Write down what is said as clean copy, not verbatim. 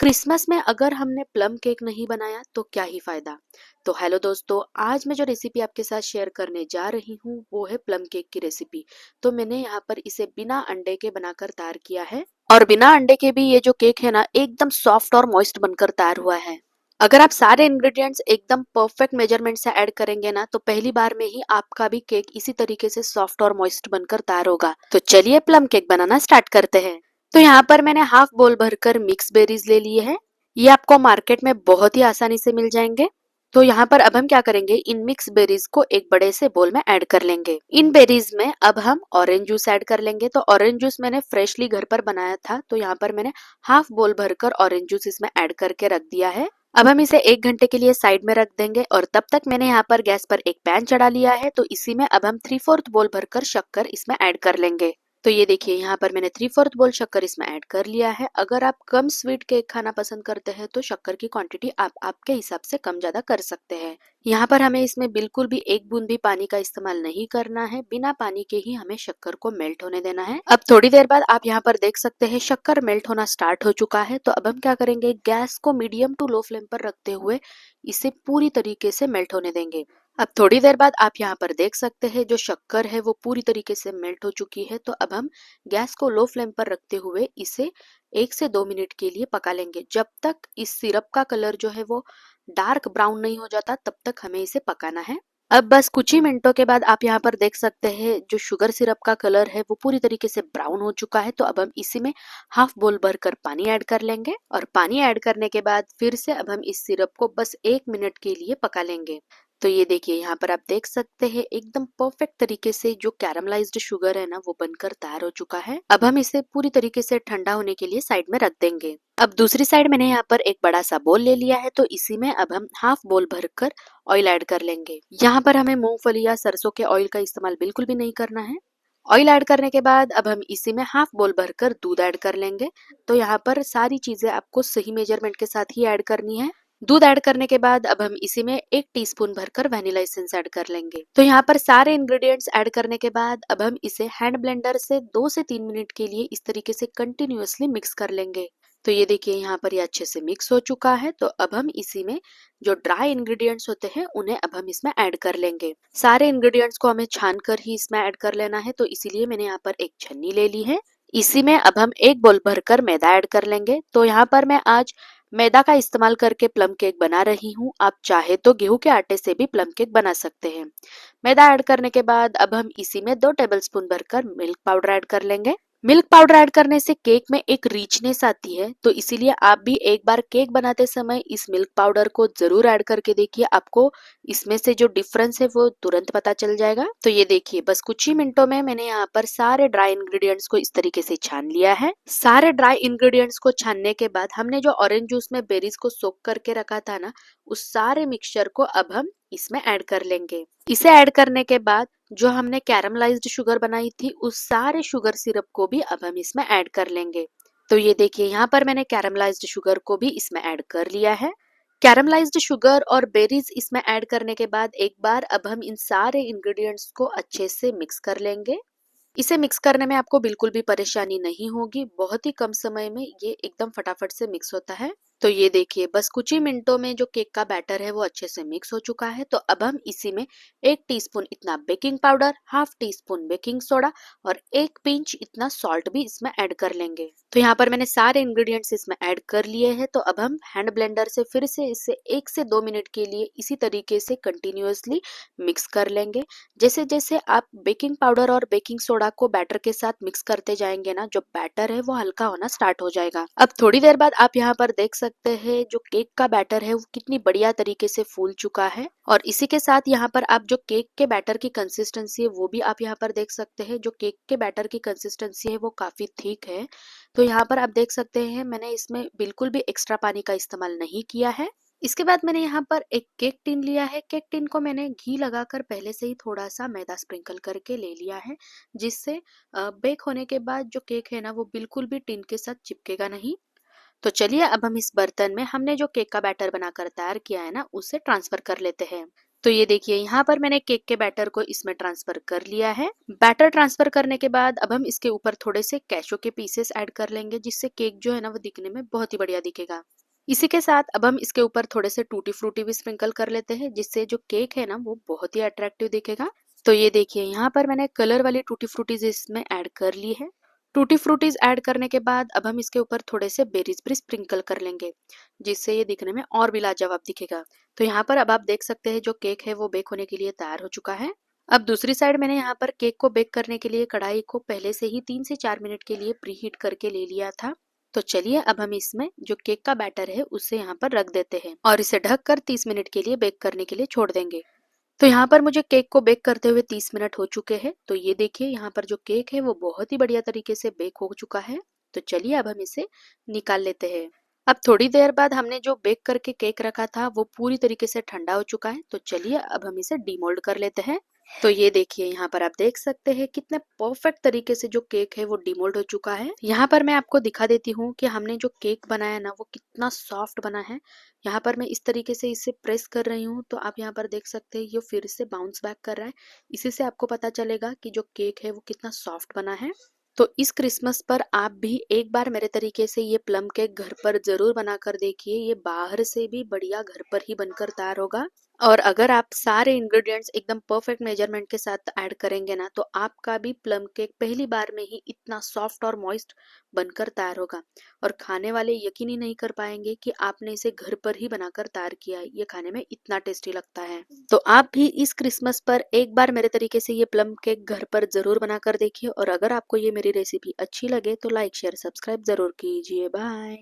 Christmas में अगर हमने प्लम केक नहीं बनाया तो क्या ही फायदा। तो हेलो दोस्तों, आज मैं जो रेसिपी आपके साथ शेयर करने जा रही हूँ वो है प्लम केक की रेसिपी। तो मैंने यहाँ पर इसे बिना अंडे के बनाकर तैयार किया है और बिना अंडे के भी ये जो केक है ना एकदम सॉफ्ट और मॉइस्ट बनकर तैयार हुआ है। अगर आप सारे इंग्रेडिएंट्स एकदम परफेक्ट मेजरमेंट से ऐड करेंगे ना तो पहली बार में ही आपका भी केक इसी तरीके से सॉफ्ट और मॉइस्ट बनकर तैयार होगा। तो चलिए प्लम केक बनाना स्टार्ट करते हैं। तो यहाँ पर मैंने हाफ बोल भरकर मिक्स बेरीज ले लिए हैं। ये आपको मार्केट में बहुत ही आसानी से मिल जाएंगे। तो यहाँ पर अब हम क्या करेंगे, इन मिक्स बेरीज को एक बड़े से बोल में ऐड कर लेंगे। इन बेरीज में अब हम ऑरेंज जूस ऐड कर लेंगे। तो ऑरेंज जूस मैंने फ्रेशली घर पर बनाया था, तो यहाँ पर मैंने हाफ बोल भरकर ऑरेंज जूस इसमें ऐड करके रख दिया है। अब हम इसे 1 घंटे के लिए साइड में रख देंगे और तब तक मैंने यहाँ पर गैस पर एक पैन चढ़ा लिया है। तो इसी में अब हम 3/4 बोल भरकर शक्कर इसमें ऐड कर लेंगे। तो ये देखिए यहाँ पर मैंने 3/4 बोल शक्कर इसमें ऐड कर लिया है। अगर आप कम स्वीट केक खाना पसंद करते हैं तो शक्कर की क्वांटिटी आप आपके हिसाब से कम ज्यादा कर सकते हैं। यहाँ पर हमें इसमें बिल्कुल भी एक बूंद भी पानी का इस्तेमाल नहीं करना है, बिना पानी के ही हमें शक्कर को मेल्ट होने देना है। अब थोड़ी देर बाद आप यहाँ पर देख सकते हैं शक्कर मेल्ट होना स्टार्ट हो चुका है। तो अब हम क्या करेंगे, गैस को मीडियम टू लो फ्लेम पर रखते हुए इसे पूरी तरीके से मेल्ट होने देंगे। अब थोड़ी देर बाद आप यहाँ पर देख सकते हैं जो शक्कर है वो पूरी तरीके से मेल्ट हो चुकी है। तो अब हम गैस को लो फ्लेम पर रखते हुए इसे 1 से 2 मिनट के लिए पका लेंगे। जब तक इस सिरप का कलर जो है वो डार्क ब्राउन नहीं हो जाता तब तक हमें इसे पकाना है। अब बस कुछ ही मिनटों के बाद आप यहाँ पर देख सकते हैं जो शुगर सिरप का कलर है वो पूरी तरीके से ब्राउन हो चुका है। तो अब हम इसी में हाफ बोल भरकर पानी ऐड कर लेंगे और पानी ऐड करने के बाद फिर से अब हम इस सिरप को बस 1 मिनट के लिए पका लेंगे। तो ये देखिए यहाँ पर आप देख सकते हैं एकदम परफेक्ट तरीके से जो कैरमलाइज्ड शुगर है ना वो बनकर तैयार हो चुका है। अब हम इसे पूरी तरीके से ठंडा होने के लिए साइड में रख देंगे। अब दूसरी साइड मैंने यहाँ पर एक बड़ा सा बोल ले लिया है। तो इसी में अब हम हाफ बोल भरकर ऑयल ऐड कर लेंगे। यहाँ पर हमें मूंगफली या सरसों के ऑयल का इस्तेमाल बिल्कुल भी नहीं करना है। ऑयल ऐड करने के बाद अब हम इसी में हाफ बोल भरकर दूध ऐड कर लेंगे। तो यहाँ पर सारी चीजें आपको सही मेजरमेंट के साथ ही ऐड करनी है। दूध ऐड करने के बाद अब हम इसी में 1 टीस्पून भरकर वैनिला एसेंस ऐड कर लेंगे। तो यहाँ पर सारे इंग्रेडिएंट्स ऐड करने के बाद अब हम इसे हैंड ब्लेंडर से 2 से 3 मिनट के लिए इस तरीके से कंटिन्यूअसली मिक्स कर लेंगे। तो ये देखिए यहाँ पर ये अच्छे से मिक्स हो चुका है। तो अब हम इसी में जो ड्राई इंग्रेडिएंट्स होते हैं उन्हें अब हम इसमें ऐड कर लेंगे। सारे इंग्रेडिएंट्स को हमें छान कर ही इसमें ऐड कर लेना है। तो इसीलिए मैंने यहाँ पर एक छन्नी ले ली है। इसी में अब हम 1 बोल भरकर मैदा ऐड कर लेंगे। तो यहाँ पर मैं आज मैदा का इस्तेमाल करके प्लम केक बना रही हूँ। आप चाहे तो गेहूं के आटे से भी प्लम केक बना सकते हैं। मैदा ऐड करने के बाद अब हम इसी में 2 टेबलस्पून भरकर मिल्क पाउडर ऐड कर लेंगे। मिल्क पाउडर ऐड करने से केक में एक रिचनेस आती है। तो इसीलिए आप भी एक बार केक बनाते समय इस मिल्क पाउडर को जरूर ऐड करके देखिए, आपको इसमें से जो डिफरेंस है वो तुरंत पता चल जाएगा। तो ये देखिए बस कुछ ही मिनटों में मैंने यहाँ पर सारे ड्राई इंग्रेडिएंट्स को इस तरीके से छान लिया है। सारे ड्राई इंग्रेडिएंट्स को छानने के बाद हमने जो ऑरेंज जूस में बेरीज को सोक करके रखा था ना, उस सारे मिक्सचर को अब हम इसमें ऐड कर लेंगे। इसे ऐड करने के बाद जो हमने कैरमलाइज्ड शुगर बनाई थी उस सारे शुगर सिरप को भी अब हम इसमें ऐड कर लेंगे। तो ये देखिए यहाँ पर मैंने कैरमलाइज्ड शुगर को भी इसमें ऐड कर लिया है। कैरमलाइज्ड शुगर और बेरीज इसमें ऐड करने के बाद एक बार अब हम इन सारे इंग्रेडिएंट्स को अच्छे से मिक्स कर लेंगे। इसे मिक्स करने में आपको बिल्कुल भी परेशानी नहीं होगी, बहुत ही कम समय में ये एकदम फटाफट से मिक्स होता है। तो ये देखिए बस कुछ ही मिनटों में जो केक का बैटर है वो अच्छे से मिक्स हो चुका है। तो अब हम इसी में 1 टीस्पून इतना baking powder, half teaspoon baking soda और 1 पिंच इतना सॉल्ट भी इसमें ऐड कर लेंगे। तो यहाँ पर मैंने सारे इंग्रेडिएंट्स इसमें ऐड कर लिए हैं। तो अब हम हैंड ब्लेंडर से फिर से इसे 1 से 2 मिनट के लिए इसी तरीके से कंटिन्यूअसली मिक्स कर लेंगे। जैसे जैसे आप बेकिंग पाउडर और बेकिंग सोडा को बैटर के साथ मिक्स करते जाएंगे ना, जो बैटर है वो हल्का होना स्टार्ट हो जाएगा। अब थोड़ी देर बाद आप यहाँ पर देख सकते हैं जो केक का बैटर है वो कितनी बढ़िया तरीके से फूल चुका है। और इसी के साथ यहाँ पर आप जो केक के बैटर की कंसिस्टेंसी है वो भी आप यहाँ पर देख सकते हैं। जो केक के बैटर की कंसिस्टेंसी है वो काफी थिक है। तो यहाँ पर आप देख सकते हैं मैंने इसमें बिल्कुल भी एक्स्ट्रा पानी का इस्तेमाल नहीं किया है। इसके बाद मैंने यहाँ पर एक केक टिन लिया है। केक टिन को मैंने घी लगाकर पहले से ही थोड़ा सा मैदा स्प्रिंकल करके ले लिया है, जिससे बेक होने के बाद जो केक है ना वो बिल्कुल भी टिन के साथ चिपकेगा नहीं। तो चलिए अब हम इस बर्तन में हमने जो केक का बैटर बनाकर तैयार किया है ना उसे ट्रांसफर कर लेते हैं। तो ये देखिए यहाँ पर मैंने केक के बैटर को इसमें ट्रांसफर कर लिया है। बैटर ट्रांसफर करने के बाद अब हम इसके ऊपर थोड़े से कैशो के पीसेस ऐड कर लेंगे, जिससे केक जो है ना वो दिखने में बहुत ही बढ़िया दिखेगा। इसी के साथ अब हम इसके ऊपर थोड़े से टूटी फ्रूटी भी स्प्रिंकल कर लेते हैं, जिससे जो केक है ना वो बहुत ही अट्रैक्टिव दिखेगा। तो ये देखिए यहाँ पर मैंने कलर वाली टूटी फ्रूटीज इसमें ऐड कर ली है। टूटी फ्रूटीज ऐड करने के बाद अब हम इसके ऊपर थोड़े से बेरीज भी स्प्रिंकल कर लेंगे, जिससे ये दिखने में और भी लाजवाब दिखेगा। तो यहाँ पर अब आप देख सकते हैं जो केक है वो बेक होने के लिए तैयार हो चुका है। अब दूसरी साइड मैंने यहाँ पर केक को बेक करने के लिए कढ़ाई को पहले से ही 3 से 4 मिनट के लिए प्रीहीट करके ले लिया था। तो चलिए अब हम इसमें जो केक का बैटर है उसे यहाँ पर रख देते हैं और इसे ढककर 30 मिनट के लिए बेक करने के लिए छोड़ देंगे। तो यहाँ पर मुझे केक को बेक करते हुए 30 मिनट हो चुके हैं। तो ये देखिए यहाँ पर जो केक है वो बहुत ही बढ़िया तरीके से बेक हो चुका है। तो चलिए अब हम इसे निकाल लेते हैं। अब थोड़ी देर बाद हमने जो बेक करके केक रखा था वो पूरी तरीके से ठंडा हो चुका है। तो चलिए अब हम इसे डीमोल्ड कर लेते हैं। तो ये देखिए यहाँ पर आप देख सकते हैं कितने परफेक्ट तरीके से जो केक है वो डीमोल्ड हो चुका है। यहाँ पर मैं आपको दिखा देती हूँ कि हमने जो केक बनाया ना वो कितना सॉफ्ट बना है। यहाँ पर मैं इस तरीके से इसे प्रेस कर रही हूँ तो आप यहाँ पर देख सकते हैं ये फिर से बाउंस बैक कर रहा है। इसी से आपको पता चलेगा कि जो केक है वो कितना सॉफ्ट बना है। तो इस क्रिसमस पर आप भी एक बार मेरे तरीके से ये प्लम केक घर पर जरूर बनाकर देखिए। ये बाहर से भी बढ़िया घर पर ही बनकर तैयार होगा। और अगर आप सारे इंग्रेडिएंट्स एकदम परफेक्ट मेजरमेंट के साथ ऐड करेंगे ना तो आपका भी प्लम केक पहली बार में ही इतना सॉफ्ट और मॉइस्ट बनकर तैयार होगा। और खाने वाले यकीन ही नहीं कर पाएंगे कि आपने इसे घर पर ही बनाकर तैयार किया है। ये खाने में इतना टेस्टी लगता है। तो आप भी इस क्रिसमस पर एक बार मेरे तरीके से ये प्लम केक घर पर जरूर बनाकर देखिए। और अगर आपको ये मेरी रेसिपी अच्छी लगे तो लाइक शेयर सब्सक्राइब जरूर कीजिए। बाय।